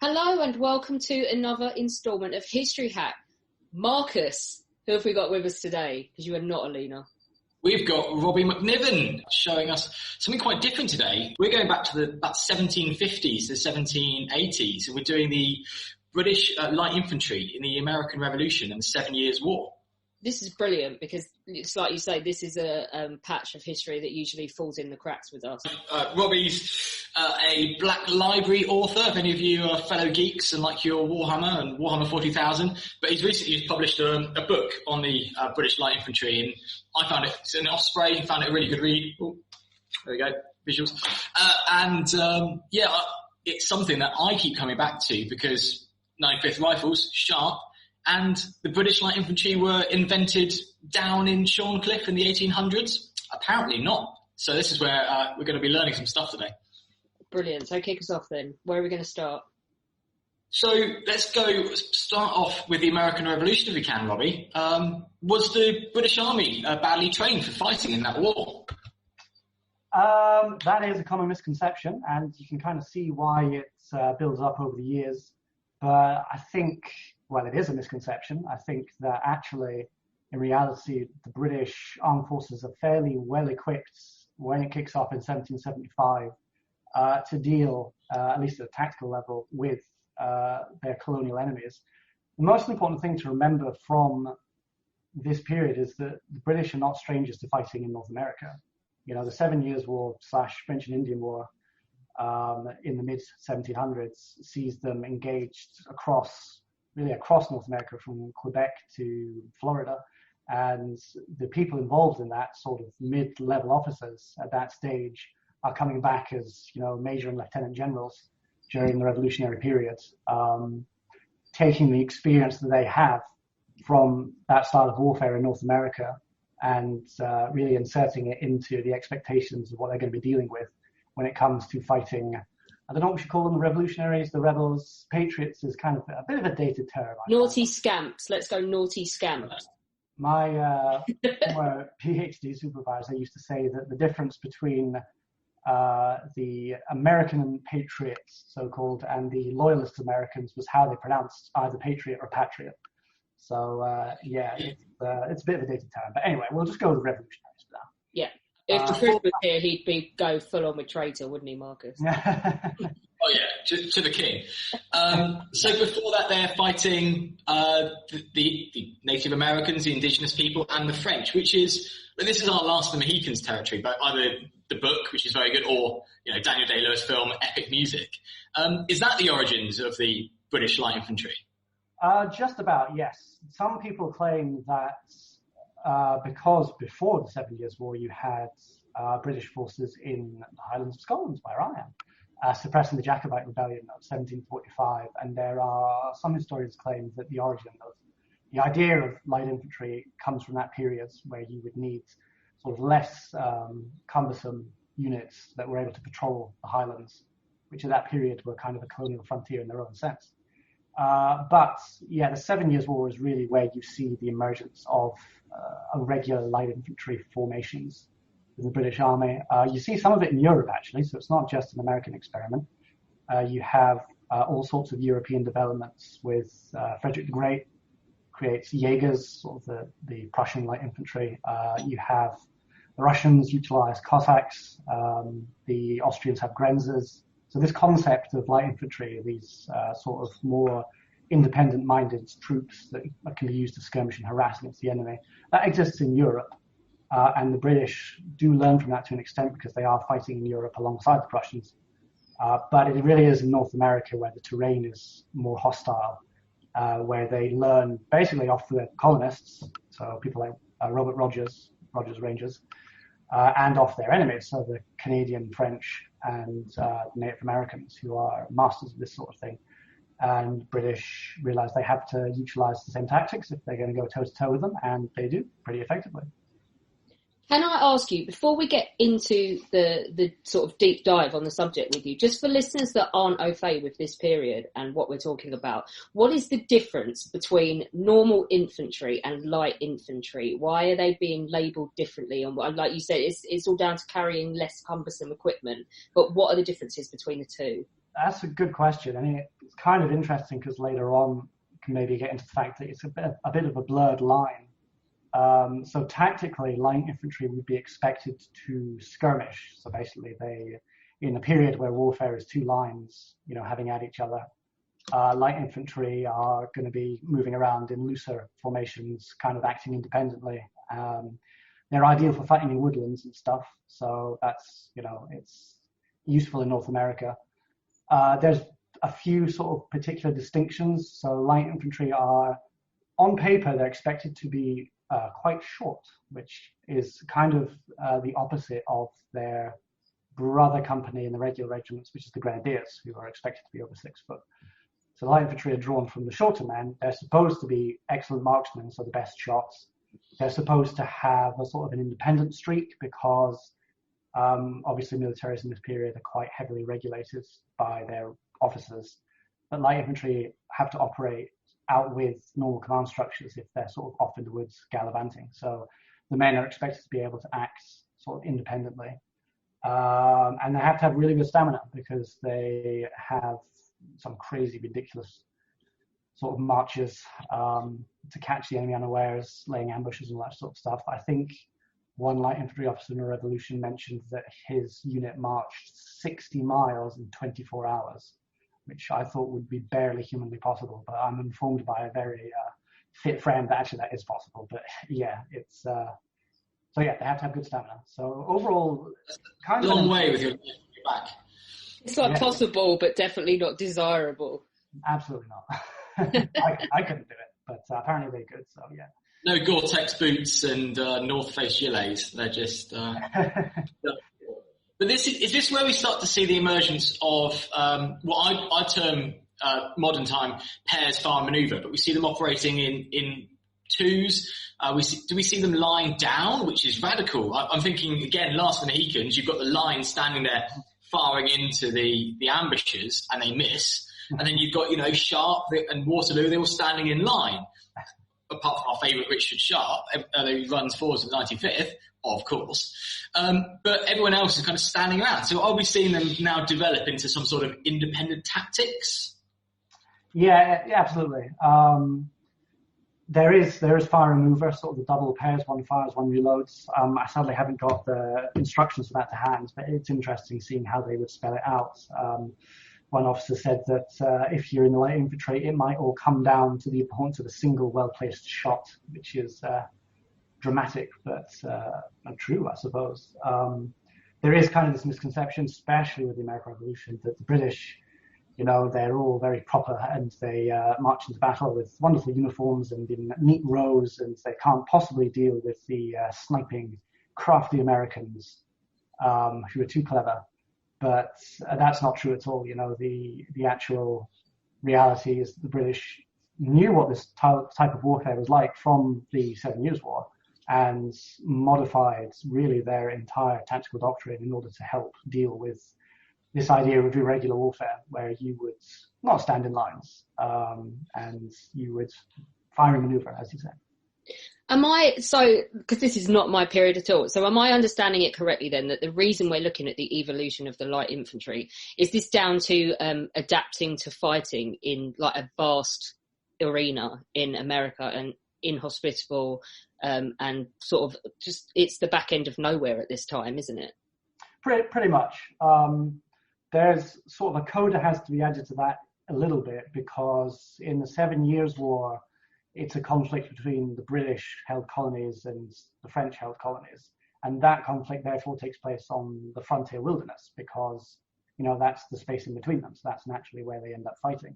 Hello and welcome to another instalment of History Hack. Marcus, who have we got with us today? Because you are not Alina. We've got Robbie Macniven showing us something quite different today. We're going back to about 1750s, the 1780s, and we're doing the British Light Infantry in the American Revolution and the 7 Years' War. This is brilliant because it's like you say, this is a patch of history that usually falls in the cracks with us. Robbie's a Black Library author, if any of you are fellow geeks and like your Warhammer and Warhammer 40,000, but he's recently published a book on the British Light Infantry, and I found it's an Osprey, found it a really good read. Ooh, there we go, visuals. It's something that I keep coming back to because 95th Rifles, sharp, and the British Light Infantry were invented down in Shorncliffe in the 1800s? Apparently not. So this is where we're going to be learning some stuff today. Brilliant. So kick us off then. Where are we going to start? So let's start off with the American Revolution if we can, Robbie. Was the British Army badly trained for fighting in that war? That is a common misconception, and you can kind of see why it builds up over the years. But I think... well, it is a misconception. I think that actually, in reality, the British armed forces are fairly well equipped when it kicks off in 1775 to deal, at least at a tactical level, with their colonial enemies. The most important thing to remember from this period is that the British are not strangers to fighting in North America. You know, the 7 Years' War / French and Indian War in the mid-1700s sees them engaged across North America, from Quebec to Florida, and the people involved in that, sort of mid-level officers at that stage, are coming back as, you know, major and lieutenant generals during the Revolutionary period, taking the experience that they have from that style of warfare in North America and really inserting it into the expectations of what they're going to be dealing with when it comes to fighting. I don't know what we should call them, the revolutionaries, the rebels. Patriots is kind of a bit of a dated term. Naughty scamps. Let's go naughty scamps. My former PhD supervisor used to say that the difference between the American patriots, so-called, and the loyalist Americans was how they pronounced either patriot or patriot. So, it's a bit of a dated term. But anyway, we'll just go with the revolutionaries for now. Yeah. If the Chris was here, he'd go full on with traitor, wouldn't he, Marcus? Oh yeah, to the king. So before that, they're fighting the Native Americans, the indigenous people, and the French, this is our Last of the Mohicans territory, but either the book, which is very good, or Daniel Day-Lewis film, epic music. Is that the origins of the British Light Infantry? Just about, yes. Some people claim that because before the 7 Years' War, you had British forces in the Highlands of Scotland, where I am, suppressing the Jacobite Rebellion of 1745. And there are some historians claim that the origin of the idea of light infantry comes from that period, where you would need sort of less cumbersome units that were able to patrol the Highlands, which at that period were kind of a colonial frontier in their own sense. But yeah, the 7 Years' War is really where you see the emergence of regular light infantry formations in the British Army. You see some of it in Europe, actually, so it's not just an American experiment. You have all sorts of European developments with Frederick the Great creates Jaegers, sort of the Prussian light infantry. You have the Russians utilize Cossacks. The Austrians have Grenzers. So this concept of light infantry, these sort of more independent-minded troops that can be used to skirmish and harass against the enemy, that exists in Europe. And the British do learn from that to an extent because they are fighting in Europe alongside the Prussians. But it really is in North America where the terrain is more hostile, where they learn basically off the colonists, so people like Robert Rogers Rangers, and off their enemies, so the Canadian, French, and Native Americans, who are masters of this sort of thing. And British realize they have to utilize the same tactics if they're going to go toe-to-toe with them, and they do pretty effectively. Can I ask you, before we get into the sort of deep dive on the subject with you, just for listeners that aren't au fait with this period and what we're talking about, what is the difference between normal infantry and light infantry? Why are they being labelled differently? And like you said, it's all down to carrying less cumbersome equipment, but what are the differences between the two? That's a good question. I mean, it's kind of interesting because later on can maybe get into the fact that it's a bit of a blurred line. So tactically, light infantry would be expected to skirmish. So basically, in a period where warfare is two lines, having at each other, light infantry are going to be moving around in looser formations, kind of acting independently. They're ideal for fighting in woodlands and stuff. So that's, it's useful in North America. There's a few sort of particular distinctions. So light infantry are, on paper, they're expected to be quite short, which is kind of the opposite of their brother company in the regular regiments, which is the Grenadiers, who are expected to be over 6 foot. So light infantry are drawn from the shorter men. They're supposed to be excellent marksmen, so the best shots. They're supposed to have a sort of an independent streak because obviously militaries in this period are quite heavily regulated by their officers. But light infantry have to operate out with normal command structures if they're sort of off in the woods gallivanting. So the men are expected to be able to act sort of independently. And they have to have really good stamina because they have some crazy, ridiculous sort of marches to catch the enemy unawares, laying ambushes and all that sort of stuff. I think one light infantry officer in the revolution mentioned that his unit marched 60 miles in 24 hours, which I thought would be barely humanly possible. But I'm informed by a very fit friend that actually that is possible. But yeah, it's so yeah, they have to have good stamina. So overall, kind of a long way with your back. It's like possible, but definitely not desirable. Absolutely not. I couldn't do it, but apparently they're good. So yeah. No Gore-Tex boots and North Face gilets. They're just. But is this where we start to see the emergence of what I term modern time pairs fire manoeuvre, but we see them operating in twos. Do we see them lying down, which is radical? I'm thinking again, Last of the Mohicans. You've got the line standing there firing into the ambushes, and they miss. And then you've got Sharp and Waterloo. They're all standing in line. Apart from our favourite Richard Sharp, who runs forwards at 95th, of course. But everyone else is kind of standing around. So are we seeing them now develop into some sort of independent tactics? Yeah, absolutely. There is fire and mover, sort of the double pairs, one fires, one reloads. I sadly haven't got the instructions for that to hand, but it's interesting seeing how they would spell it out. One officer said that if you're in the light infantry, it might all come down to the importance of a single well-placed shot, which is dramatic, but true, I suppose. There is kind of this misconception, especially with the American Revolution, that the British, they're all very proper and they march into battle with wonderful uniforms and in neat rows, and they can't possibly deal with the sniping, crafty Americans who are too clever. But that's not true at all. The actual reality is the British knew what this type of warfare was like from the 7 Years' War and modified really their entire tactical doctrine in order to help deal with this idea of irregular warfare, where you would not stand in lines and you would fire and maneuver, as you said. Because this is not my period at all, so am I understanding it correctly then that the reason we're looking at the evolution of the light infantry, is this down to adapting to fighting in like a vast arena in America and inhospitable and sort of just, it's the back end of nowhere at this time, isn't it? Pretty much. There's sort of a coda has to be added to that a little bit, because in the 7 Years' War, it's a conflict between the British-held colonies and the French-held colonies. And that conflict, therefore, takes place on the frontier wilderness because, that's the space in between them. So that's naturally where they end up fighting.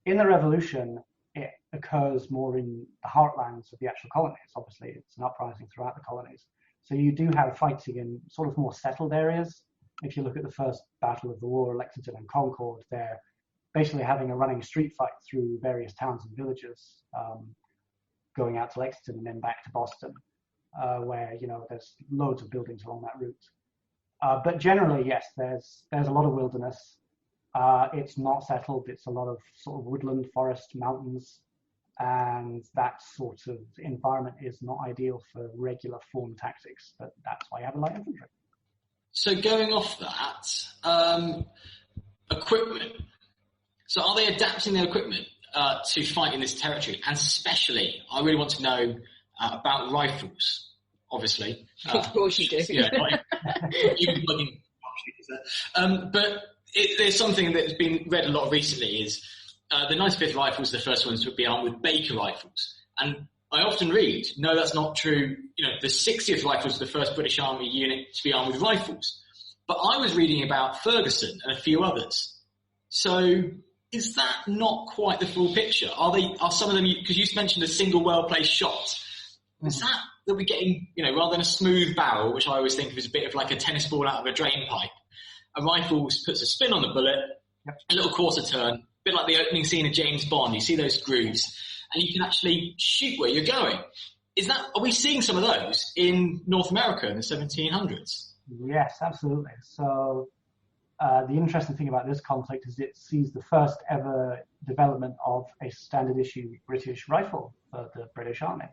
In the Revolution, it occurs more in the heartlands of the actual colonies. Obviously, it's an uprising throughout the colonies. So you do have fighting in sort of more settled areas. If you look at the first battle of the war, Lexington and Concord, they're basically having a running street fight through various towns and villages, going out to Lexington and then back to Boston, where there's loads of buildings along that route. But generally, yes, there's a lot of wilderness. It's not settled. It's a lot of sort of woodland, forest, mountains, and that sort of environment is not ideal for regular form tactics. But that's why you have a light infantry. So going off that, equipment. So So are they adapting their equipment to fight in this territory? And especially, I really want to know about rifles, obviously. Of course you do. Yeah, even plugging but there's something that's been read a lot recently is the 95th Rifles are the first ones to be armed with Baker rifles. And I often read, no, that's not true. The 60th Rifles were the first British Army unit to be armed with rifles. But I was reading about Ferguson and a few others. So is that not quite the full picture? Are some of them, because you mentioned a single well-placed shot, is that we're getting, rather than a smooth barrel, which I always think of as a bit of like a tennis ball out of a drain pipe, a rifle puts a spin on the bullet, a little quarter turn, a bit like the opening scene of James Bond. You see those grooves, and you can actually shoot where you're going. Are we seeing some of those in North America in the 1700s? Yes, absolutely. So the interesting thing about this conflict is it sees the first ever development of a standard issue British rifle for the British Army.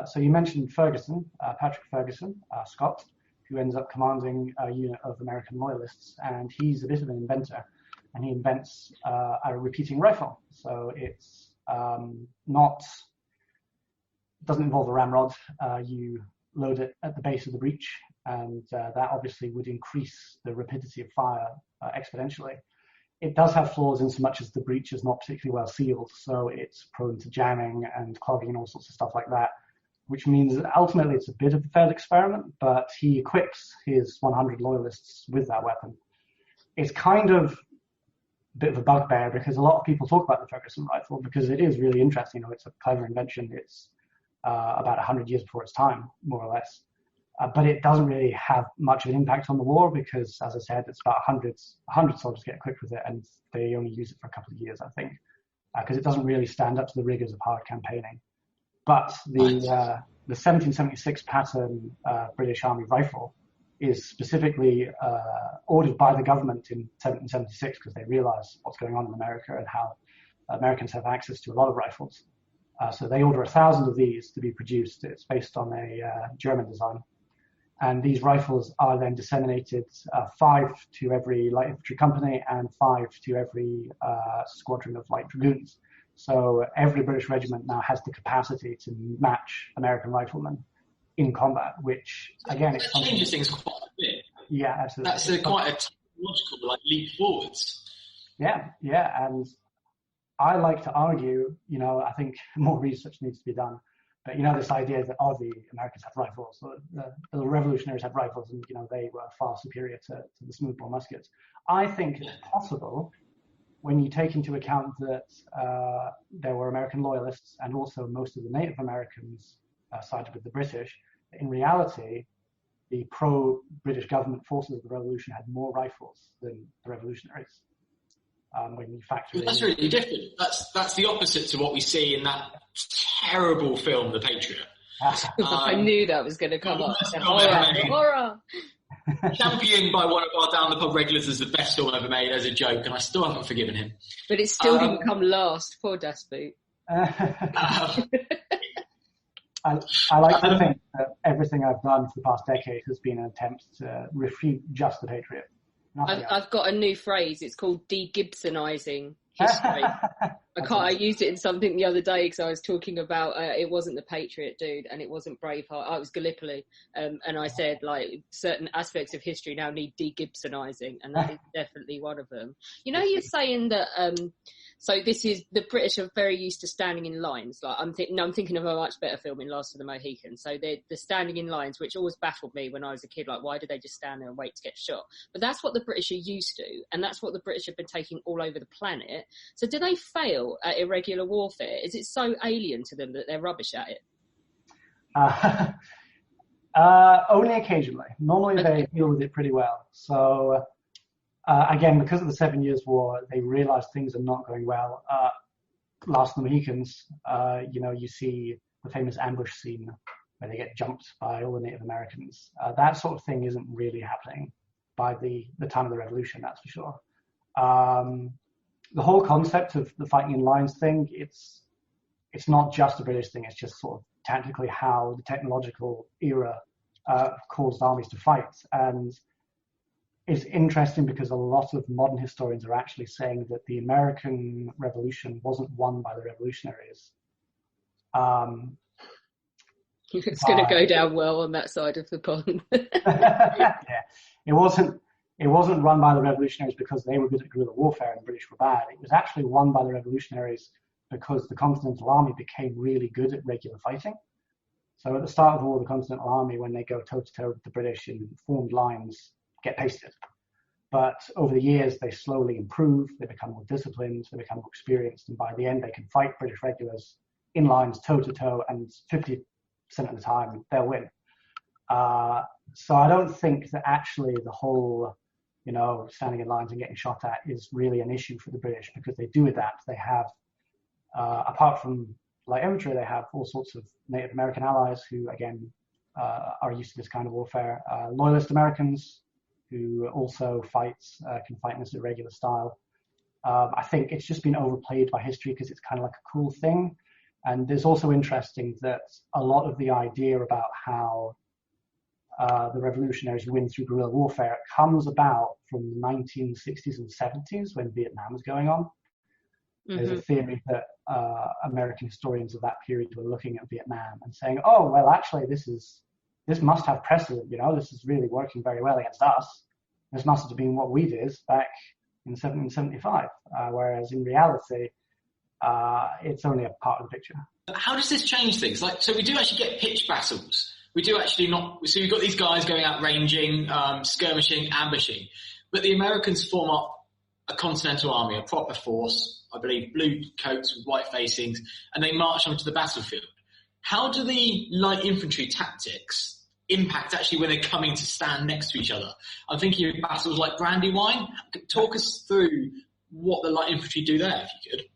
So you mentioned Ferguson, Patrick Ferguson, Scot, who ends up commanding a unit of American loyalists, and he's a bit of an inventor, and he invents a repeating rifle. So it's doesn't involve a ramrod. You load it at the base of the breech, and that obviously would increase the rapidity of fire exponentially. It does have flaws in so much as the breech is not particularly well sealed, so it's prone to jamming and clogging and all sorts of stuff like that, which means that ultimately it's a bit of a failed experiment, but he equips his 100 loyalists with that weapon. It's kind of a bit of a bugbear because a lot of people talk about the Ferguson rifle because it is really interesting. It's a clever invention. It's about 100 years before its time, more or less. But it doesn't really have much of an impact on the war because, as I said, it's about 100 soldiers get equipped with it, and they only use it for a couple of years, I think, because it doesn't really stand up to the rigors of hard campaigning. But the 1776 pattern British Army rifle is specifically ordered by the government in 1776 because they realize what's going on in America and how Americans have access to a lot of rifles. So they order 1,000 of these to be produced. It's based on a German design. And these rifles are then disseminated 5 to every light infantry company and 5 to every squadron of light dragoons. So every British regiment now has the capacity to match American riflemen in combat, which again, that changes things quite a bit. Yeah, absolutely. That's quite a technological leap forwards. Yeah, and I like to argue, I think more research needs to be done. But, this idea that, the Americans have rifles, the revolutionaries had rifles, and, they were far superior to the smoothbore muskets. I think it's possible when you take into account that there were American loyalists and also most of the Native Americans sided with the British. In reality, the pro-British government forces of the revolution had more rifles than the revolutionaries. When you factor in... That's really different. That's the opposite to what we see in that terrible film, The Patriot. I knew that was going to come up. Horror! Championed by one of our down the pub regulars as the best film ever made as a joke, and I still haven't forgiven him. But it still didn't come last. Poor Das Boot. I like to think that everything I've done for the past decade has been an attempt to refute just the Patriot. I've got a new phrase. It's called de-Gibsonizing history. I used it in something the other day because I was talking about it wasn't the Patriot, dude, and it wasn't Braveheart. It was Gallipoli, and I said certain aspects of history now need de-Gibsonizing, and that is definitely one of them. You're saying that. So this is the British are very used to standing in lines. I'm thinking of a much better film in Last of the Mohicans. So the standing in lines, which always baffled me when I was a kid. Why did they just stand there and wait to get shot? But that's what the British are used to, and that's what the British have been taking all over the planet. So do they fail at irregular warfare? Is it so alien to them that they're rubbish at it? Only occasionally. Normally they deal with it pretty well. So. Again, because of the 7 Years' War, they realized things are not going well. Last of the Mohicans, you see the famous ambush scene where they get jumped by all the Native Americans. That sort of thing isn't really happening by the time of the revolution, that's for sure. The whole concept of the fighting in lines thing, it's not just a British thing, it's just sort of tactically how the technological era caused armies to fight. And is interesting because a lot of modern historians are actually saying that the American Revolution wasn't won by the revolutionaries. It's going to go down well on that side of the pond. Yeah, it wasn't run by the revolutionaries because they were good at guerrilla warfare and the British were bad. It was actually won by the revolutionaries because the Continental Army became really good at regular fighting. So at the start of the war, the Continental Army, when they go toe-to-toe with the British in formed lines, get pasted. But over the years, they slowly improve, they become more disciplined, they become more experienced, and by the end, they can fight British regulars in lines toe-to-toe, and 50% of the time, they'll win. So I don't think that actually the whole, standing in lines and getting shot at is really an issue for the British, because they do adapt. They have, apart from light infantry, they have all sorts of Native American allies who, again, are used to this kind of warfare. Loyalist Americans who also can fight in this irregular style. I think it's just been overplayed by history because it's kind of like a cool thing. And there's also interesting that a lot of the idea about how the revolutionaries win through guerrilla warfare comes about from the 1960s and 70s when Vietnam was going on. Mm-hmm. There's a theory that American historians of that period were looking at Vietnam and saying, oh, well, actually, this must have precedent, this is really working very well against us. This must have been what we did back in 1775, whereas in reality, it's only a part of the picture. How does this change things? So we do actually get pitched battles. We do actually so you've got these guys going out ranging, skirmishing, ambushing, but the Americans form up a Continental Army, a proper force, I believe blue coats with white facings, and they march onto the battlefield. How do the light infantry tactics impact actually when they're coming to stand next to each other? I'm thinking of battles like Brandywine. Talk us through what the light infantry do there, if you could.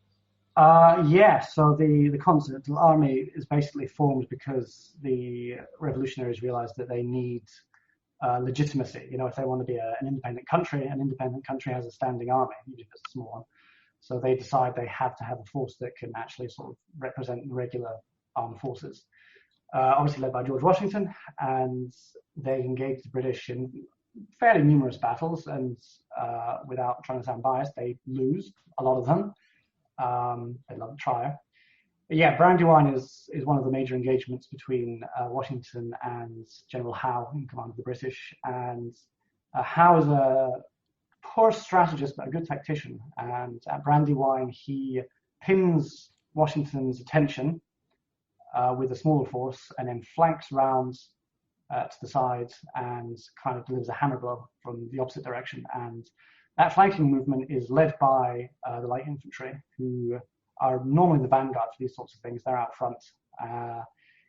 So the Continental Army is basically formed because the revolutionaries realized that they need legitimacy. If they want to be an independent country has a standing army, even if it's a small one. So they decide they have to have a force that can actually sort of represent the regular armed forces. Obviously led by George Washington, and they engaged the British in fairly numerous battles, and without trying to sound biased, they lose a lot of them. They love to try. But yeah, Brandywine is one of the major engagements between Washington and General Howe in command of the British. And Howe is a poor strategist but a good tactician. And at Brandywine, he pins Washington's attention with a smaller force and then flanks round to the sides and kind of delivers a hammer blow from the opposite direction. And that flanking movement is led by the light infantry, who are normally the vanguard for these sorts of things. They're out front.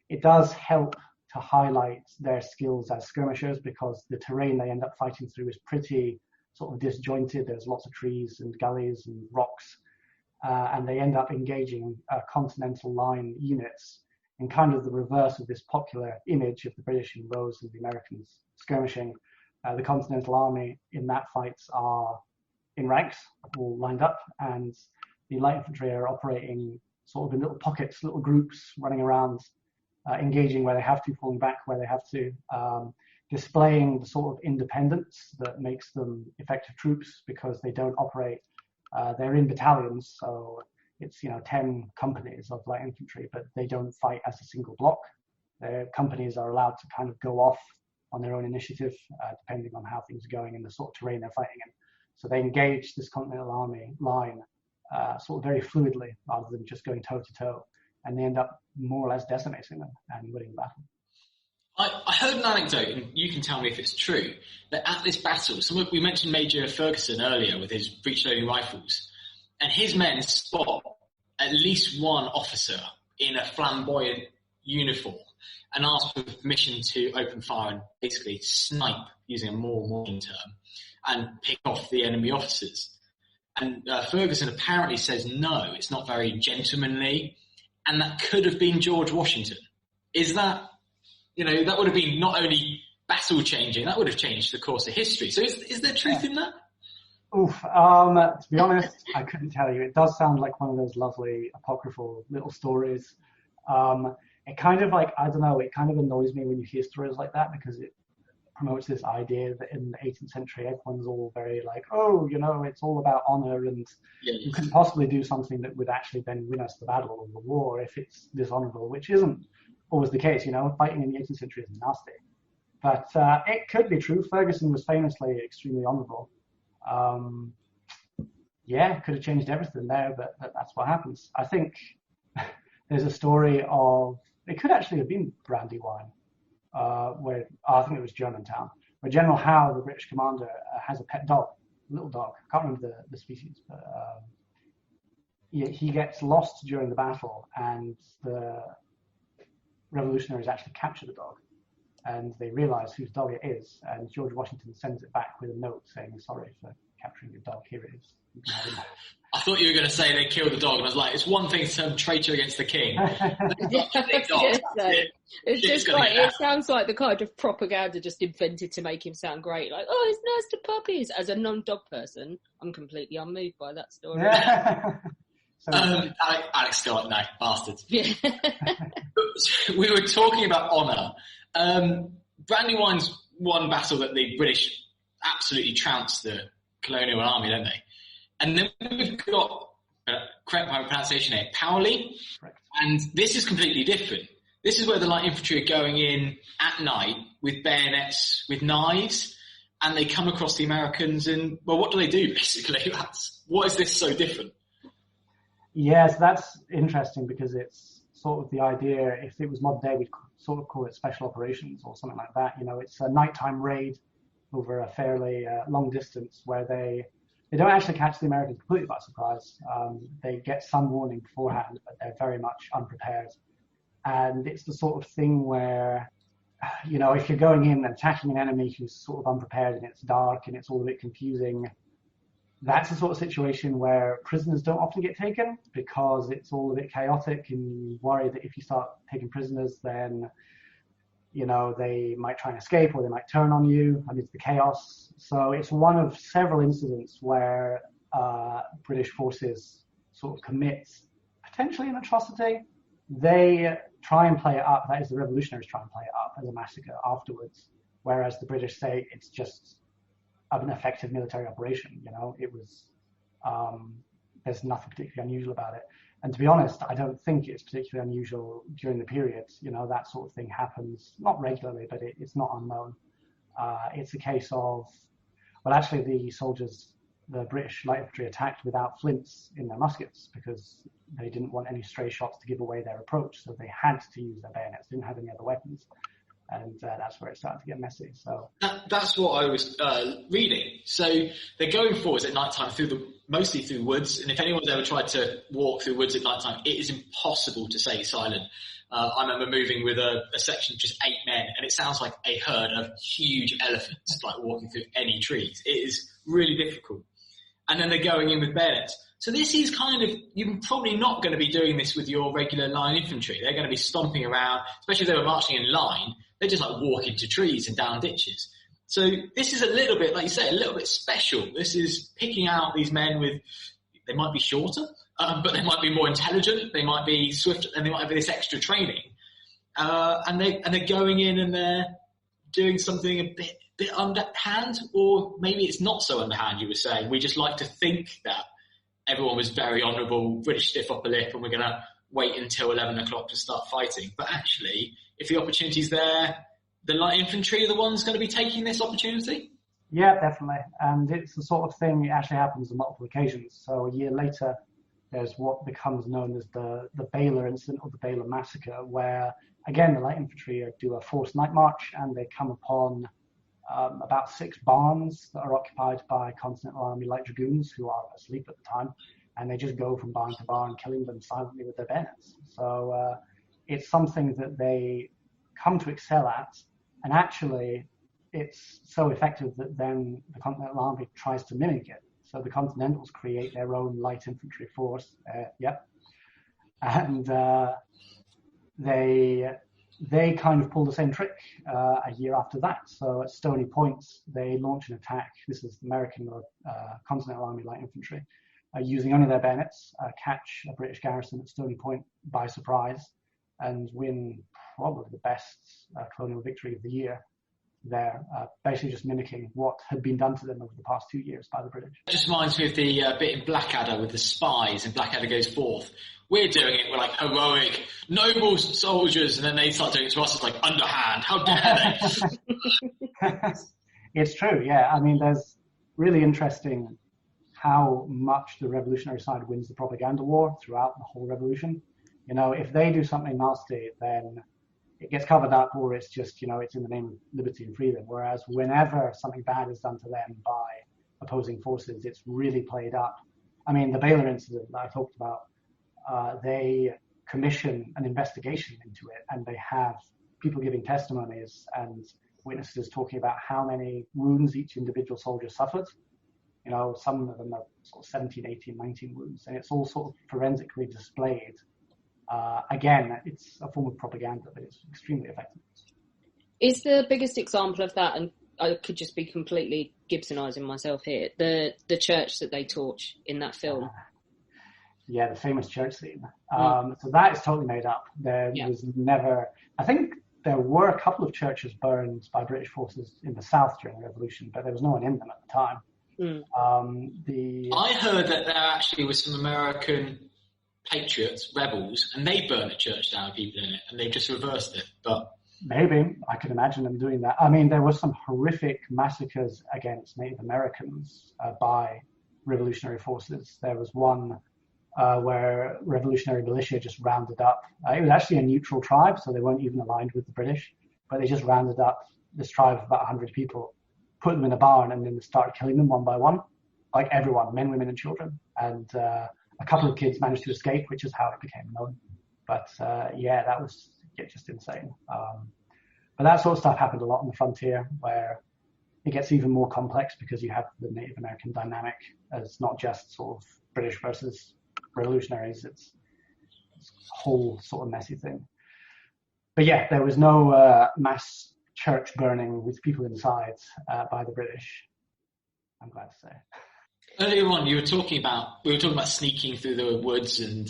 It does help to highlight their skills as skirmishers because the terrain they end up fighting through is pretty sort of disjointed. There's lots of trees and gullies and rocks, and they end up engaging Continental Line units in kind of the reverse of this popular image of the British in rows and the Americans skirmishing. The Continental Army in that fights are in ranks, all lined up, and the light infantry are operating sort of in little pockets, little groups, running around, engaging where they have to, falling back where they have to, displaying the sort of independence that makes them effective troops because they don't operate, they're in battalions, so it's 10 companies of light infantry, but they don't fight as a single block. Their companies are allowed to kind of go off on their own initiative, depending on how things are going and the sort of terrain they're fighting in. So they engage this Continental Army line sort of very fluidly rather than just going toe-to-toe, and they end up more or less decimating them and winning the battle. I heard an anecdote, and you can tell me if it's true, that at this battle, we mentioned Major Ferguson earlier with his breech-loading rifles, and his men spot at least one officer in a flamboyant uniform and ask for permission to open fire and basically snipe, using a more modern term, and pick off the enemy officers. And Ferguson apparently says no, it's not very gentlemanly, and that could have been George Washington. Is that, that would have been not only battle changing, that would have changed the course of history. So is there truth in that? To be honest, I couldn't tell you. It does sound like one of those lovely apocryphal little stories. It kind of it kind of annoys me when you hear stories like that because promotes this idea that in the 18th century, everyone's all very like, oh, it's all about honor, and you couldn't possibly do something that would actually then win us the battle or the war if it's dishonorable, which isn't always the case. Fighting in the 18th century is nasty. But it could be true. Ferguson was famously extremely honorable. Could have changed everything there, but that's what happens. I think there's a story of, it could actually have been Brandywine, where I think it was Germantown, where General Howe, the British commander, has a pet dog, a little dog. I can't remember the species, but he gets lost during the battle, and the revolutionaries actually capture the dog, and they realize whose dog it is, and George Washington sends it back with a note saying, sorry for capturing your dog, here it is. I thought you were going to say they killed the dog, and I was like, it's one thing to turn traitor against the king. It sounds like the kind of propaganda just invented to make him sound great. Like, oh, it's nice to puppies. As a non-dog person, I'm completely unmoved by that story. Alex Scott, no, bastards. Yeah. We were talking about honour. Brandywine's one battle that the British absolutely trounced the colonial army, don't they? And then we've got, correct my pronunciation here, Powley. Correct. And this is completely different. This is where the light infantry are going in at night with bayonets, with knives, and they come across the Americans and, well, what do they do, basically? What is this so different? Yes, that's interesting because it's sort of the idea, if it was modern day, we'd sort of call it special operations or something like that. It's a nighttime raid over a fairly long distance where they don't actually catch the Americans completely by surprise. They get some warning beforehand, but they're very much unprepared. And it's the sort of thing where, if you're going in and attacking an enemy who's sort of unprepared and it's dark and it's all a bit confusing, that's the sort of situation where prisoners don't often get taken because it's all a bit chaotic, and you worry that if you start taking prisoners, then they might try and escape or they might turn on you amidst the chaos. So it's one of several incidents where British forces sort of commit potentially an atrocity. They try and play it up, that is, the revolutionaries try and play it up as a massacre afterwards, whereas the British say it's just an effective military operation. It was, there's nothing particularly unusual about it. And to be honest, I don't think it's particularly unusual during the period. That sort of thing happens, not regularly, but it's not unknown. It's a case of, well, actually the British light infantry attacked without flints in their muskets because they didn't want any stray shots to give away their approach. So they had to use their bayonets, didn't have any other weapons. And that's where it started to get messy. So that's what I was reading. So they're going forwards at night time mostly through woods. And if anyone's ever tried to walk through woods at night time, it is impossible to stay silent. I remember moving with a section of just 8 men, and it sounds like a herd of huge elephants, like walking through any trees. It is really difficult. And then they're going in with bayonets. So this is kind of, you're probably not going to be doing this with your regular line infantry. They're going to be stomping around, especially if they were marching in line. They just like walk into trees and down ditches. So this is a little bit, like you say, a little bit special. This is picking out these men they might be shorter, but they might be more intelligent. They might be swifter, and they might have this extra training. And they're going in and they're doing something a bit underhand, or maybe it's not so underhand. You were saying we just like to think that everyone was very honourable, British stiff upper lip, and we're going to wait until 11 o'clock to start fighting. But actually, if the opportunity's there, the light infantry are the ones going to be taking this opportunity? Yeah, definitely. And it's the sort of thing, it actually happens on multiple occasions. So a year later, there's what becomes known as the Baylor incident or the Baylor Massacre, where, again, the light infantry do a forced night march and they come upon about 6 barns that are occupied by Continental Army Light Dragoons who are asleep at the time. And they just go from barn to barn, killing them silently with their bayonets. So it's something that they come to excel at. And actually, it's so effective that then the Continental Army tries to mimic it. So the Continentals create their own light infantry force. And they kind of pull the same trick a year after that. So at Stony Point, they launch an attack. This is American or Continental Army Light Infantry. Using only their bayonets, catch a British garrison at Stony Point by surprise and win probably the best colonial victory of the year. there, basically just mimicking what had been done to them over the past 2 years by the British. It just reminds me of the bit in Blackadder with the spies, and Blackadder goes forth. We're doing it, we're like heroic, noble soldiers, and then they start doing it to us, it's like underhand, how dare they? It's true, yeah. I mean, there's really interesting how much the revolutionary side wins the propaganda war throughout the whole revolution. You know, if they do something nasty, then it gets covered up, or it's just, you know, it's in the name of liberty and freedom. Whereas whenever something bad is done to them by opposing forces, it's really played up. I mean, the Baylor incident that I talked about, they commission an investigation into it, and they have people giving testimonies and witnesses talking about how many wounds each individual soldier suffered. You know, some of them are sort of 17, 18, 19 wounds, and it's all sort of forensically displayed. Again, it's a form of propaganda, but it's extremely effective. Is the biggest example of that, and I could just be completely Gibsonizing myself here, the church that they torch in that film? Yeah, the famous church scene. So that is totally made up. There was never, I think there were a couple of churches burned by British forces in the South during the Revolution, but there was no one in them at the time. I heard that there actually was some American Patriots, rebels, and they burned a church down with people in it, and they just reversed it. But maybe, I could imagine them doing that. I mean, there were some horrific massacres against Native Americans by revolutionary forces. There was one where revolutionary militia just rounded up. It was actually a neutral tribe, so they weren't even aligned with the British, but they just rounded up this tribe of about 100 people, put them in a barn, and then started killing them one by one, like everyone, men, women, and children. And a couple of kids managed to escape, which is how it became known. But yeah, that was just insane. But that sort of stuff happened a lot on the frontier, where it gets even more complex because you have the Native American dynamic as not just sort of British versus revolutionaries. It's a whole sort of messy thing. But yeah, there was no mass church burning with people inside by the British, I'm glad to say. Earlier on, we were talking about sneaking through the woods and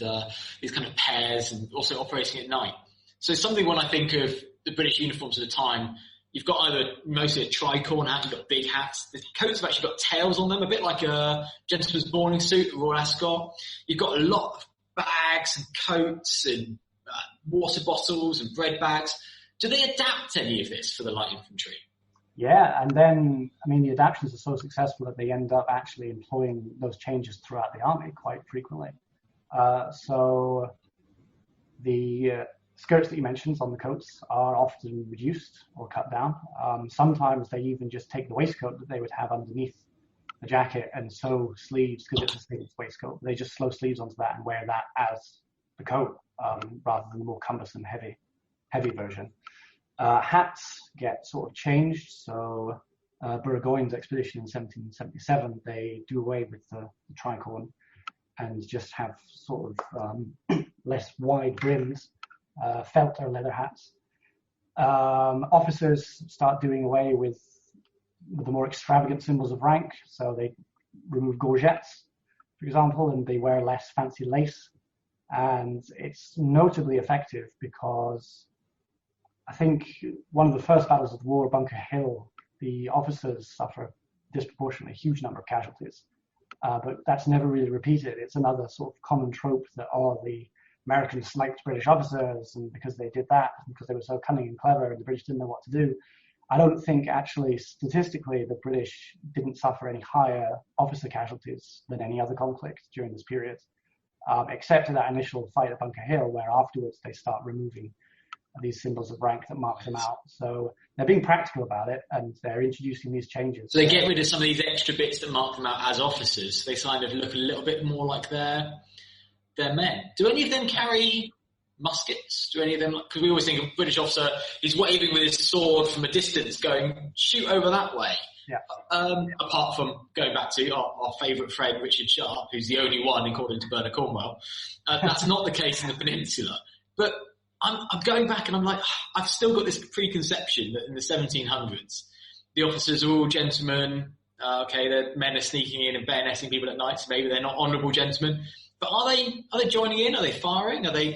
these kind of pairs, and also operating at night. So something when I think of the British uniforms at the time, you've got either mostly a tricorn hat, you've got big hats. The coats have actually got tails on them, a bit like a gentleman's morning suit, a Royal Ascot. You've got a lot of bags and coats and water bottles and bread bags. Do they adapt any of this for the light infantry? Yeah, and then, I mean, the adaptations are so successful that they end up actually employing those changes throughout the army quite frequently. So the skirts that you mentioned on the coats are often reduced or cut down. Sometimes they even just take the waistcoat that they would have underneath the jacket and sew sleeves, because it's a sleeveless waistcoat. They just sew sleeves onto that and wear that as the coat, rather than the more cumbersome, heavy version. Hats get sort of changed. So Burgoyne's expedition in 1777, they do away with the tricorn and just have sort of less wide brims, felt or leather hats. Officers start doing away with the more extravagant symbols of rank. So they remove gorgets, for example, and they wear less fancy lace. And it's notably effective because I think one of the first battles of the war, Bunker Hill, the officers suffer disproportionately huge number of casualties. But that's never really repeated. It's another sort of common trope that, the Americans sniped British officers, and because they did that, because they were so cunning and clever, and the British didn't know what to do. I don't think actually statistically the British didn't suffer any higher officer casualties than any other conflict during this period, except for that initial fight at Bunker Hill, where afterwards they start removing these symbols of rank that mark them out. So they're being practical about it, and they're introducing these changes. So they get rid of some of these extra bits that mark them out as officers. They kind of look a little bit more like their men. Do any of them carry muskets? Do any of them, because we always think of a British officer, he's waving with his sword from a distance going, shoot over that way. Yeah. Apart from going back to our favourite friend, Richard Sharp, who's the only one, according to Bernard Cornwell. That's not the case in the Peninsula. But I'm going back and I'm like, I've still got this preconception that in the 1700s, the officers are all gentlemen. The men are sneaking in and bayoneting people at night, so maybe they're not honourable gentlemen. But are they joining in? Are they firing? Are they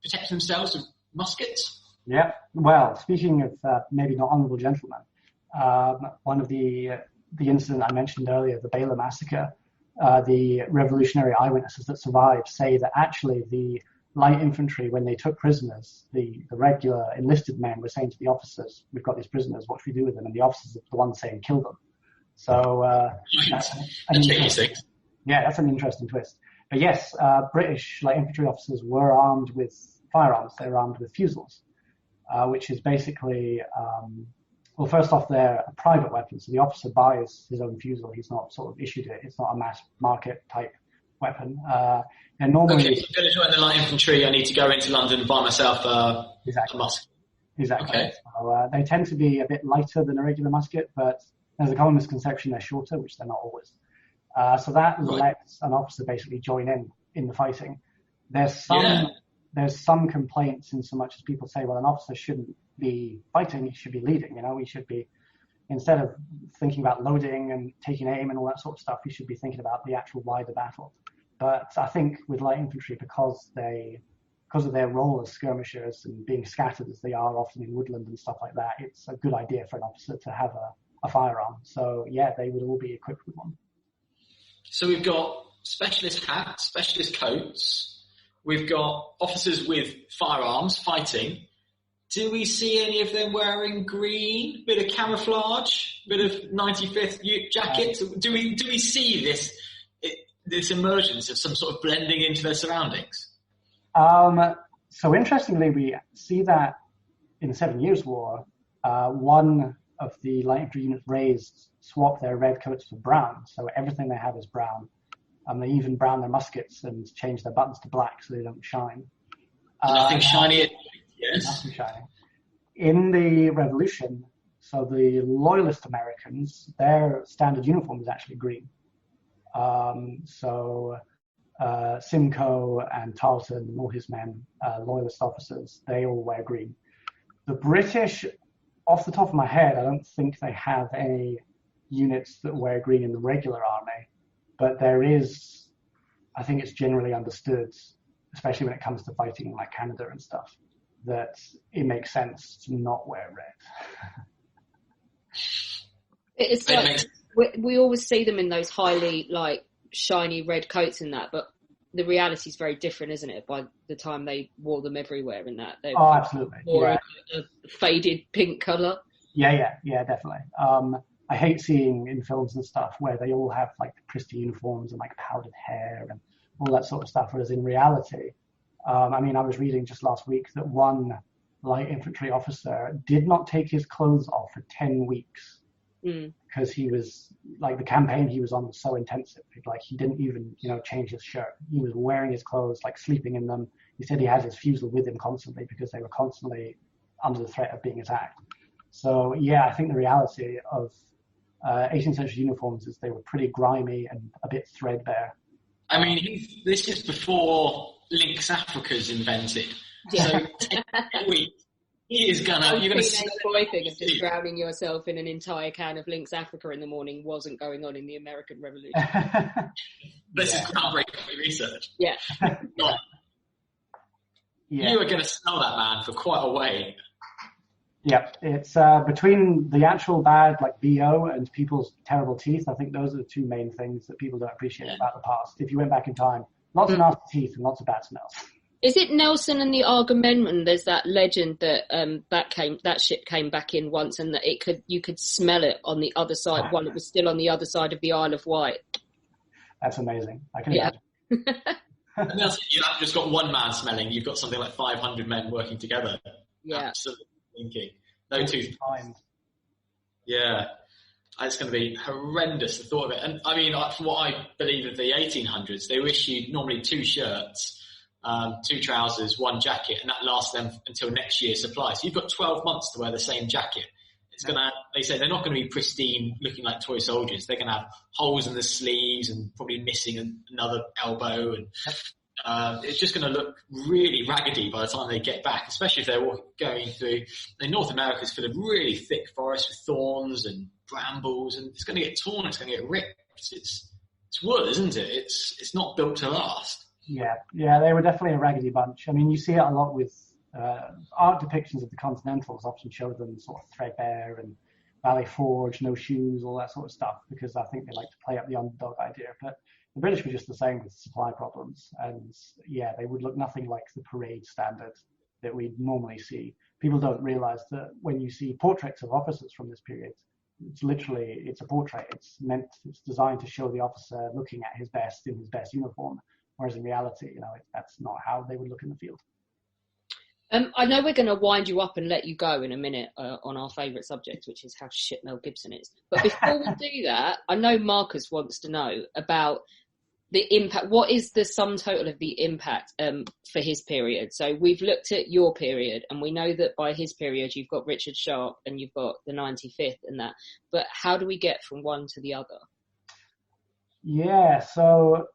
protecting themselves with muskets? Yeah. Well, speaking of maybe not honourable gentlemen, One of the incident I mentioned earlier, the Baylor Massacre, the revolutionary eyewitnesses that survived say that actually the light infantry, when they took prisoners, the regular enlisted men were saying to the officers, "We've got these prisoners, what should we do with them?" And the officers are the ones saying, "Kill them." So that's an interesting twist. But yes, British light infantry officers were armed with firearms. They were armed with Refusals, which is basically, well, first off, they're a private weapon. So the officer buys his own Refusal. He's not sort of issued it. It's not a mass market type weapon. And normally, okay, to join the light infantry, I need to go into London, buy myself a musket. Exactly. Okay. So, they tend to be a bit lighter than a regular musket, but there's a common misconception they're shorter, which they're not always. So that lets an officer basically join in the fighting. There's some complaints in so much as people say, well, an officer shouldn't be fighting, he should be leading. You know, he should be, instead of thinking about loading and taking aim and all that sort of stuff, he should be thinking about the actual wider battle. But I think with light infantry, because of their role as skirmishers and being scattered as they are often in woodland and stuff like that, it's a good idea for an officer to have a firearm. So yeah, they would all be equipped with one. So we've got specialist hats, specialist coats. We've got officers with firearms fighting. Do we see any of them wearing green? Bit of camouflage, bit of 95th jackets? Do we see this emergence of some sort of blending into their surroundings? So interestingly, we see that in the 7 Years' War, one of the light infantry units swapped their red coats for brown. So everything they have is brown. They even brown their muskets and change their buttons to black so they don't shine. Nothing shiny. Yes. Nothing shiny. In the Revolution, so the Loyalist Americans, their standard uniform is actually green. Simcoe and Tarleton and all his men, Loyalist officers, they all wear green. The British, off the top of my head, I don't think they have any units that wear green in the regular army, but there is, I think it's generally understood, especially when it comes to fighting like Canada and stuff, that it makes sense to not wear red. It's like we always see them in those highly like shiny red coats and that, but the reality is very different, isn't it? By the time they wore them everywhere in that, they were absolutely more a faded pink colour. Yeah, definitely. I hate seeing in films and stuff where they all have like pristine uniforms and like powdered hair and all that sort of stuff, whereas in reality, I was reading just last week that one light infantry officer did not take his clothes off for 10 weeks because he was, like, the campaign he was on was so intensive. Like, he didn't even, change his shirt. He was wearing his clothes, like sleeping in them. He said he had his Refusal with him constantly because they were constantly under the threat of being attacked. So, yeah, I think the reality of 18th century uniforms is they were pretty grimy and a bit threadbare. I mean, this is before Lynx Africa's invented. Yeah. So 10 weeks, you're gonna boy thing of just drowning yourself in an entire can of Lynx Africa in the morning wasn't going on in the American Revolution. This is groundbreaking research. Yeah. You were going to sell that man for quite a way. Yeah, it's between the actual bad, like BO, and people's terrible teeth. I think those are the two main things that people don't appreciate about the past. If you went back in time, lots of nasty teeth and lots of bad smells. Is it Nelson and the Agamemnon? There's that legend that that ship came back in once, and that you could smell it on the other side while it was still on the other side of the Isle of Wight. That's amazing. I can imagine. And that's, you haven't just got one man smelling. You've got something like 500 men working together. Yeah. Absolutely thinking. No tooth. Yeah. It's going to be horrendous, the thought of it. And I mean, from what I believe of the 1800s, they were issued normally 2 shirts, 2 trousers, 1 jacket, and that lasts them until next year's supply. So you've got 12 months to wear the same jacket. It's going to, they say they're not going to be pristine, looking like toy soldiers. They're going to have holes in the sleeves and probably missing another elbow. And it's just going to look really raggedy by the time they get back, especially if they're going through, North America's full of really thick forests with thorns and brambles, and it's going to get torn, it's going to get ripped. It's wood, isn't it? It's not built to last. Yeah, they were definitely a raggedy bunch. I mean, you see it a lot with art depictions of the Continentals often show them sort of threadbare and Valley Forge, no shoes, all that sort of stuff, because I think they like to play up the underdog idea. But the British were just the same with supply problems. And yeah, they would look nothing like the parade standard that we normally see. People don't realize that when you see portraits of officers from this period, it's a portrait. It's designed to show the officer looking at his best in his best uniform. Whereas in reality, that's not how they would look in the field. I know we're going to wind you up and let you go in a minute on our favourite subject, which is how shit Mel Gibson is. But before we do that, I know Marcus wants to know about the impact. What is the sum total of the impact for his period? So we've looked at your period, and we know that by his period you've got Richard Sharp and you've got the 95th and that. But how do we get from one to the other? Yeah, so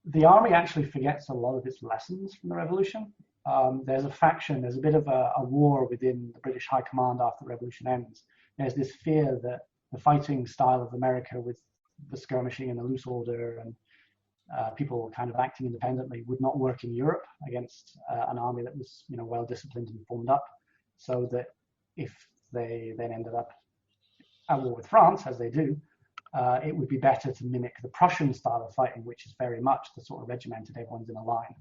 the army actually forgets a lot of its lessons from the revolution. There's a bit of a war within the British High Command after the revolution ends. There's this fear that the fighting style of America with the skirmishing and the loose order and people kind of acting independently would not work in Europe against an army that was, well disciplined and formed up. So that if they then ended up at war with France, as they do, it would be better to mimic the Prussian style of fighting, which is very much the sort of regimented, everyone's in a line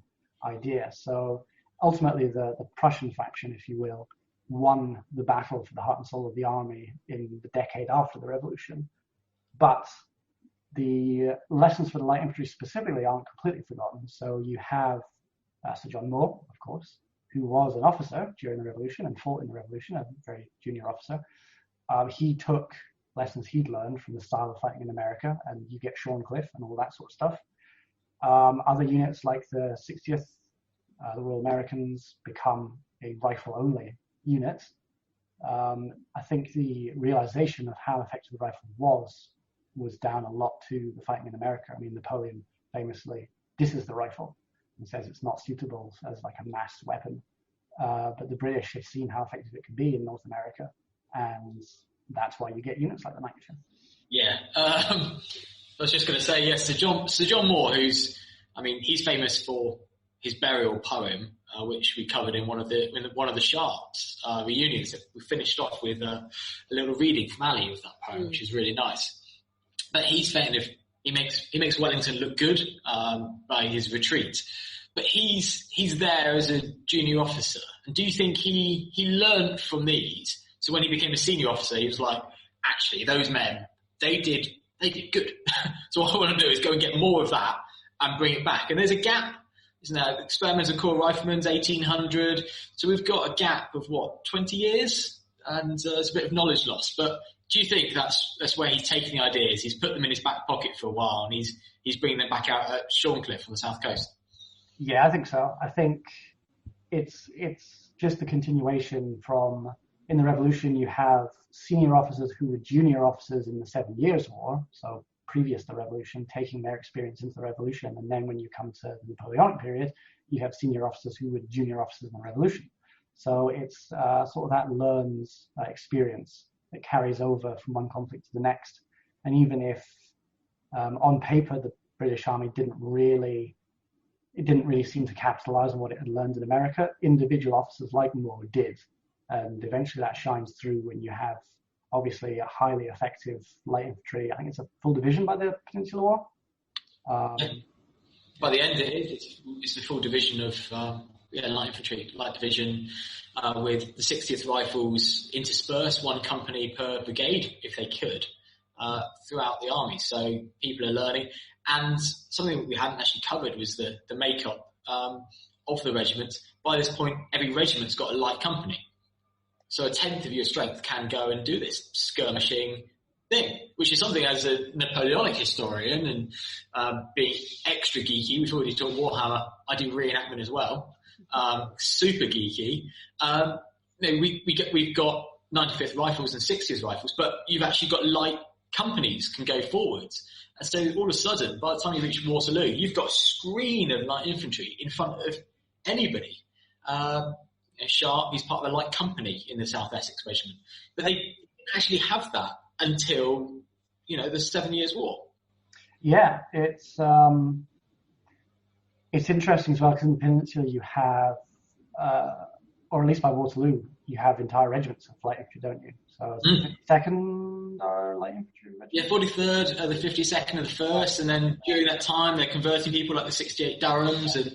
idea. So ultimately, the Prussian faction, if you will, won the battle for the heart and soul of the army in the decade after the revolution. But the lessons for the light infantry specifically aren't completely forgotten. So you have Sir John Moore, of course, who was an officer during the revolution and fought in the revolution, a very junior officer. He took lessons he'd learned from the style of fighting in America, and you get Shorncliffe and all that sort of stuff. Other units like the 60th, the Royal Americans, become a rifle-only unit. I think the realization of how effective the rifle was down a lot to the fighting in America. I mean, Napoleon famously disses the rifle and says it's not suitable as like a mass weapon. But the British have seen how effective it can be in North America, and that's why you get units like the 95th. Yeah, I was just going to say, yes, Sir John Moore, he's famous for his burial poem, which we covered in one of the Sharps reunions. We finished off with a little reading from Ali of that poem, which is really nice. But he's he makes Wellington look good by his retreat. But he's there as a junior officer. And do you think he learned from these? So when he became a senior officer, he was like, actually, those men, they did good. So what I want to do is go and get more of that and bring it back. And there's a gap, isn't there? Experimental Corps Riflemen's 1800. So we've got a gap of 20 years? And there's a bit of knowledge loss. But do you think that's where he's taking the ideas? He's put them in his back pocket for a while, and he's bringing them back out at Shorncliffe on the south coast? Yeah, I think so. I think it's just a continuation from, in the revolution, you have senior officers who were junior officers in the 7 Years' War, so previous to the revolution, taking their experience into the revolution. And then when you come to the Napoleonic period, you have senior officers who were junior officers in the revolution. So it's sort of that learned experience that carries over from one conflict to the next. And even if on paper the British Army didn't really seem to capitalize on what it had learned in America, individual officers like Moore did. And eventually that shines through when you have obviously a highly effective light infantry. I think it's a full division by the Peninsular War. By the end of it, it's the full division of light infantry, light division, with the 60th Rifles interspersed, one company per brigade, if they could, throughout the army. So people are learning. And something we hadn't actually covered was the makeup of the regiment. By this point, every regiment's got a light company. So a tenth of your strength can go and do this skirmishing thing, which is something as a Napoleonic historian and being extra geeky, we've already talked Warhammer, I do reenactment as well, super geeky. We've got 95th Rifles and 60th Rifles, but you've actually got light companies can go forwards. And so all of a sudden, by the time you reach Waterloo, you've got a screen of light infantry in front of anybody. Sharp, he's part of a light company in the South Essex Regiment. But they didn't actually have that until, the 7 Years' War. Yeah, it's interesting as well, because in the Peninsula you have or at least by Waterloo, you have entire regiments of light infantry, don't you? So the 52nd are light infantry regiment? Yeah, 43rd, the 52nd are the first, and then during that time they're converting people like the 68 Durhams, and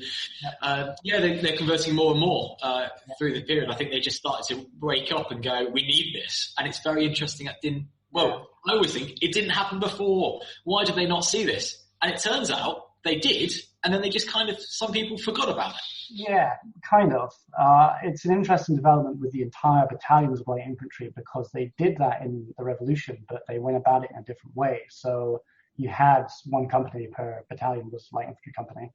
they're converting more and more through the period. I think they just started to wake up and go, we need this. And it's very interesting that I always think it didn't happen before. Why did they not see this? And it turns out they did, and then they just some people forgot about it. Yeah, kind of. It's an interesting development with the entire battalions of light infantry, because they did that in the Revolution, but they went about it in a different way. So you had one company per battalion was light infantry company.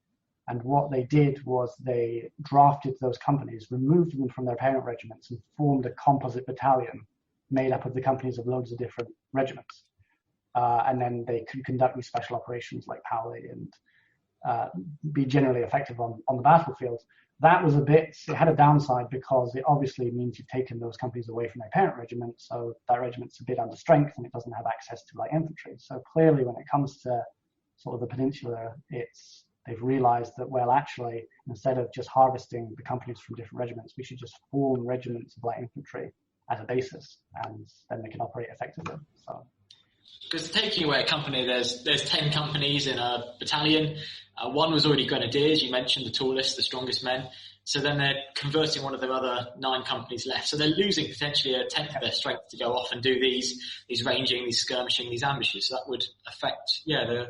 And what they did was they drafted those companies, removed them from their parent regiments, and formed a composite battalion made up of the companies of loads of different regiments. And then they could conduct these special operations like Powley and be generally effective on the battlefield. That was it had a downside, because it obviously means you've taken those companies away from their parent regiment, so that regiment's a bit under strength and it doesn't have access to light infantry. So clearly when it comes to sort of the peninsula, they've realized that, well, actually, instead of just harvesting the companies from different regiments, we should just form regiments of light infantry as a basis, and then they can operate effectively. So. Because taking away a company, there's 10 companies in a battalion. One was already grenadiers, you mentioned, the tallest, the strongest men. So then they're converting one of their other 9 companies left. So they're losing potentially a tenth of their strength to go off and do these ranging, these skirmishing, these ambushes. So that would affect, the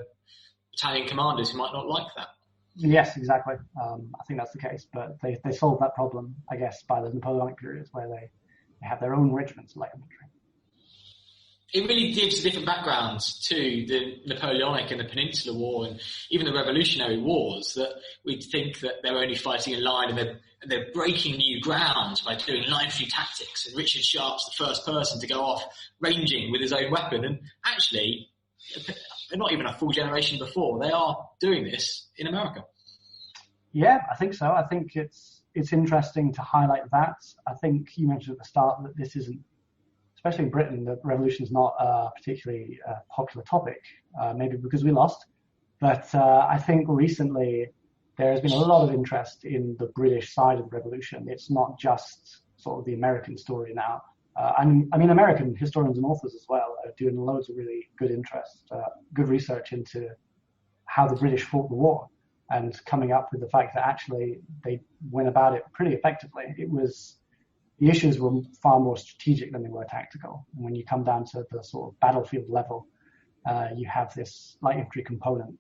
battalion commanders who might not like that. Yes, exactly. I think that's the case. But they solved that problem, I guess, by the Napoleonic periods, where they have their own regiments of light infantry. It really gives different backgrounds to the Napoleonic and the Peninsular War and even the Revolutionary Wars, that we'd think that they're only fighting in line and they're breaking new ground by doing light infantry tactics. And Richard Sharp's the first person to go off ranging with his own weapon. And actually, they're not even a full generation before. They are doing this in America. Yeah, I think so. I think it's interesting to highlight that. I think you mentioned at the start that this isn't, especially in Britain, the revolution is not a particularly popular topic, maybe because we lost. But I think recently there has been a lot of interest in the British side of the revolution. It's not just sort of the American story now. American historians and authors as well are doing loads of really good research into how the British fought the war, and coming up with the fact that actually they went about it pretty effectively. The issues were far more strategic than they were tactical. And when you come down to the sort of battlefield level, you have this light infantry component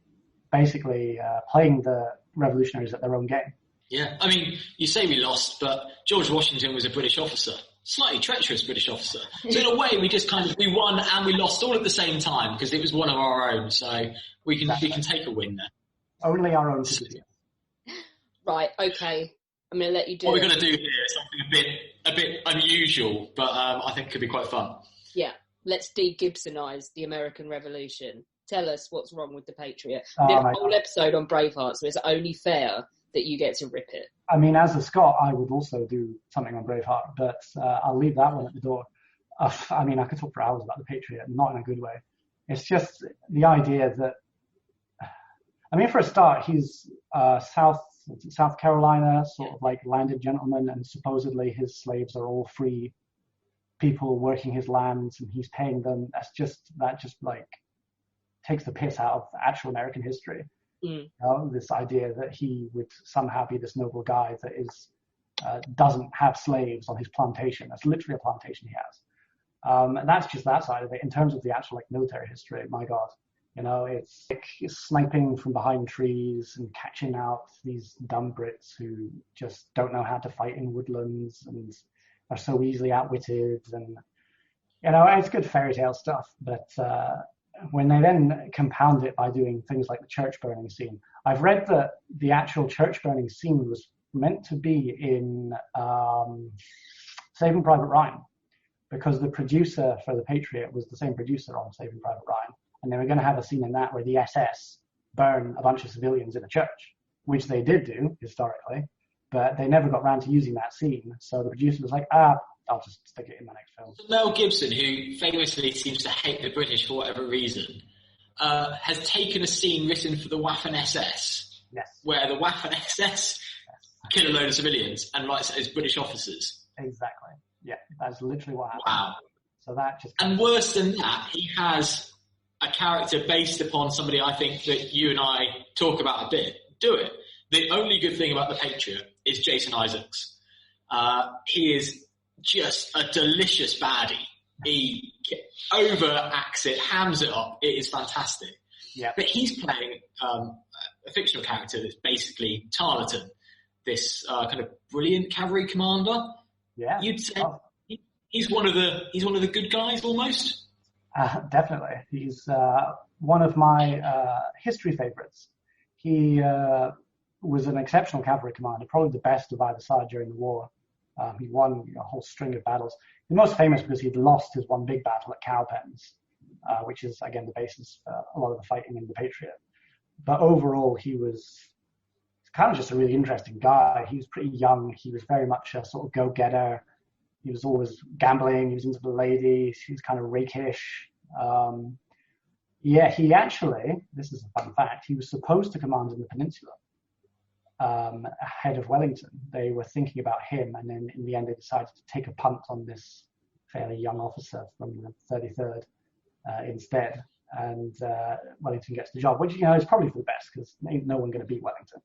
basically playing the revolutionaries at their own game. Yeah, I mean, you say we lost, but George Washington was a British officer, slightly treacherous British officer. So in a way, we just we won and we lost all at the same time, because it was one of our own. So we can take a win there. Only our own. Right, okay. I'm going to let you do it. What we're going to do here is something a bit unusual, but I think could be quite fun. Yeah, let's de-Gibsonize the American Revolution. Tell us what's wrong with the Patriot. We did a whole episode on Braveheart, so it's only fair that you get to rip it. I mean, as a Scot, I would also do something on Braveheart, but I'll leave that one at the door. I could talk for hours about the Patriot, not in a good way. It's just the idea that, for a start, he's South Carolina, sort of like landed gentleman, and supposedly his slaves are all free people working his lands and he's paying them. That just takes the piss out of actual American history. This idea that he would somehow be this noble guy that doesn't have slaves on his plantation. That's literally a plantation he has. And that's just that side of it. In terms of the actual military history, my God. It's like sniping from behind trees and catching out these dumb Brits who just don't know how to fight in woodlands and are so easily outwitted. And, it's good fairy tale stuff. But when they then compound it by doing things like the church burning scene, I've read that the actual church burning scene was meant to be in Saving Private Ryan, because the producer for The Patriot was the same producer on Saving Private Ryan. And they were going to have a scene in that where the SS burn a bunch of civilians in a church, which they did do historically, but they never got around to using that scene. So the producer was like, I'll just stick it in my next film. Mel Gibson, who famously seems to hate the British for whatever reason, has taken a scene written for the Waffen SS, yes, where the Waffen SS kill a load of civilians and writes it as British officers. Exactly. Yeah, that's literally what happened. Wow. So that just... And worse than that, he has a character based upon somebody I think that you and I talk about a bit. Do it. The only good thing about The Patriot is Jason Isaacs. He is just a delicious baddie. He overacts it, hams it up. It is fantastic. Yeah. But he's playing a fictional character that's basically Tarleton, this kind of brilliant cavalry commander. Yeah. You'd say he's one of the good guys almost. Definitely. He's one of my history favorites. He was an exceptional cavalry commander, probably the best of either side during the war. He won a whole string of battles. The most famous because he'd lost his one big battle at Cowpens, which is, again, the basis for a lot of the fighting in the Patriot. But overall, he was kind of just a really interesting guy. He was pretty young. He was very much a sort of go-getter. He was always gambling. He was into the ladies. He was kind of rakish. He actually, this is a fun fact, he was supposed to command in the Peninsula ahead of Wellington. They were thinking about him, and then in the end they decided to take a punt on this fairly young officer from the 33rd instead. And Wellington gets the job, which, is probably for the best because ain't no one going to beat Wellington.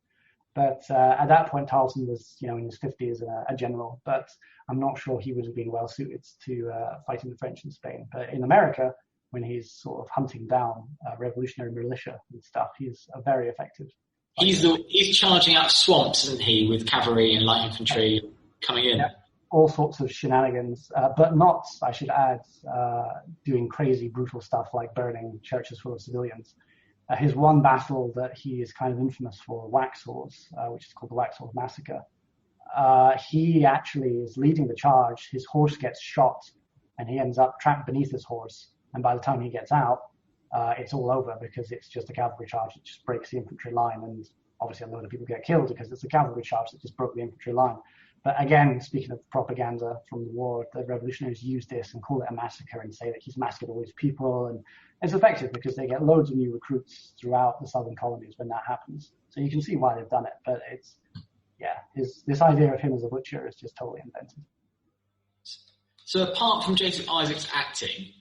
But at that point, Tarleton was, in his 50s and a general, but I'm not sure he would have been well suited to fighting the French in Spain. But in America, when he's sort of hunting down revolutionary militia and stuff, he's a very effective fighter. He's charging out swamps, isn't he, with cavalry and light infantry coming in? Yeah. All sorts of shenanigans, but not, I should add, doing crazy, brutal stuff like burning churches full of civilians. His one battle that he is kind of infamous for, Waxhaws, which is called the Waxhaws Massacre, he actually is leading the charge. His horse gets shot, and he ends up trapped beneath his horse. And by the time he gets out, it's all over because it's just a cavalry charge that just breaks the infantry line. And obviously a load of people get killed because it's a cavalry charge that just broke the infantry line. But again, speaking of propaganda from the war, the revolutionaries use this and call it a massacre and say that he's massacred all these people. And it's effective because they get loads of new recruits throughout the southern colonies when that happens. So you can see why they've done it. But it's, this idea of him as a butcher is just totally invented. So apart from Jason Isaacs acting,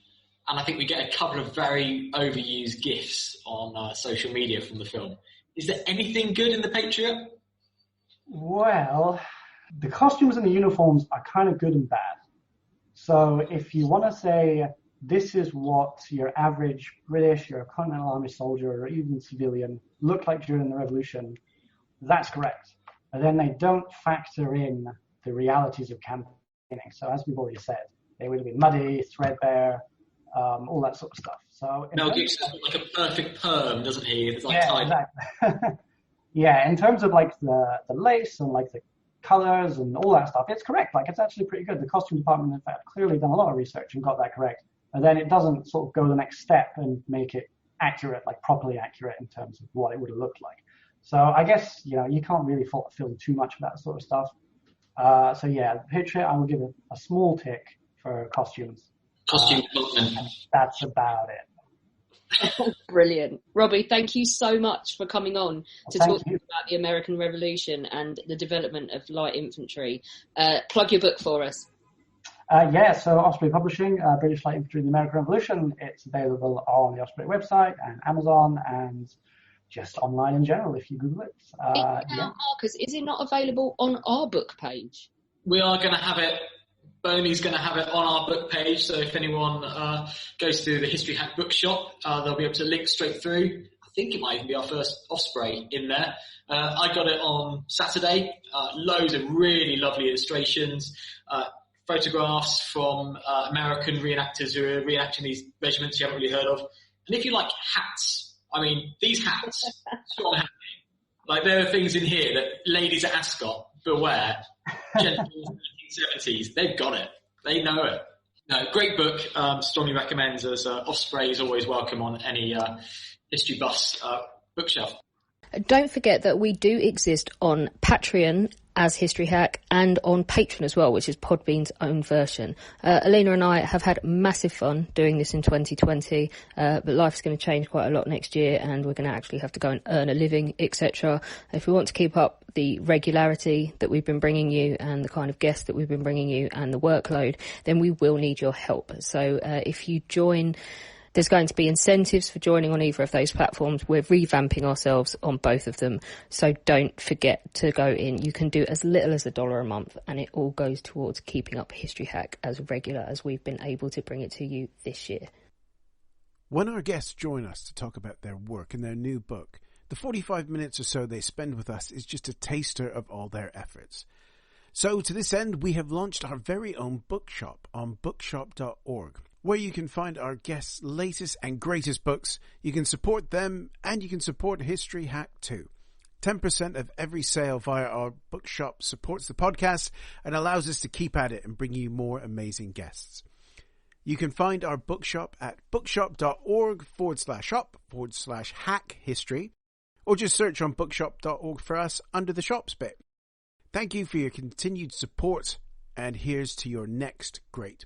and I think we get a couple of very overused GIFs on social media from the film, is there anything good in The Patriot? Well, the costumes and the uniforms are kind of good and bad. So if you want to say this is what your average British or Continental Army soldier or even civilian looked like during the Revolution, that's correct. But then they don't factor in the realities of campaigning. So as we've already said, they would have been muddy, threadbare, all that sort of stuff. So Mel Gibson has like a perfect perm, doesn't he? It's like tight. Exactly. Yeah, in terms of like the lace and like the colors and all that stuff, it's correct. Like, it's actually pretty good. The costume department, in fact, clearly done a lot of research and got that correct. And then it doesn't sort of go the next step and make it accurate, like properly accurate in terms of what it would have looked like. So I guess, you can't really fault the film too much for that sort of stuff. So yeah, Patriot, I will give it a small tick for costumes. Costume development. That's about it. Brilliant. Robbie, thank you so much for coming on to talk you. about the American Revolution and the development of light infantry. Plug your book for us. So Osprey Publishing, British Light Infantry in the American Revolution. It's available on the Osprey website and Amazon and just online in general if you Google it. Marcus, is it not available on our book page? We are going to have it. Boney's going to have it on our book page, so if anyone goes to the History Hack Bookshop, they'll be able to link straight through. I think it might even be our first Osprey in there. I got it on Saturday. Loads of really lovely illustrations, photographs from American reenactors who are reenacting these regiments you haven't really heard of. And if you like hats, I mean, these hats, strong hat. Like, there are things in here that ladies at Ascot, beware, gentlemen in the 1970s, they've got it. They know it. No, great book. Strongly recommend. As Osprey is always welcome on any history buffs bookshelf. Don't forget that we do exist on Patreon as History Hack, and on Patreon as well, which is Podbean's own version. Alina and I have had massive fun doing this in 2020, but life's going to change quite a lot next year, and we're going to actually have to go and earn a living, etc. If we want to keep up the regularity that we've been bringing you and the kind of guests that we've been bringing you and the workload, then we will need your help. So if you join, there's going to be incentives for joining on either of those platforms. We're revamping ourselves on both of them, so don't forget to go in. You can do as little as $1 a month, and it all goes towards keeping up History Hack as regular as we've been able to bring it to you this year. When our guests join us to talk about their work and their new book, the 45 minutes or so they spend with us is just a taster of all their efforts. So to this end, we have launched our very own bookshop on bookshop.org. where you can find our guests' latest and greatest books. You can support them, and you can support History Hack too. 10% of every sale via our bookshop supports the podcast and allows us to keep at it and bring you more amazing guests. You can find our bookshop at bookshop.org/shop/hack history, or just search on bookshop.org for us under the shops bit. Thank you for your continued support, and here's to your next great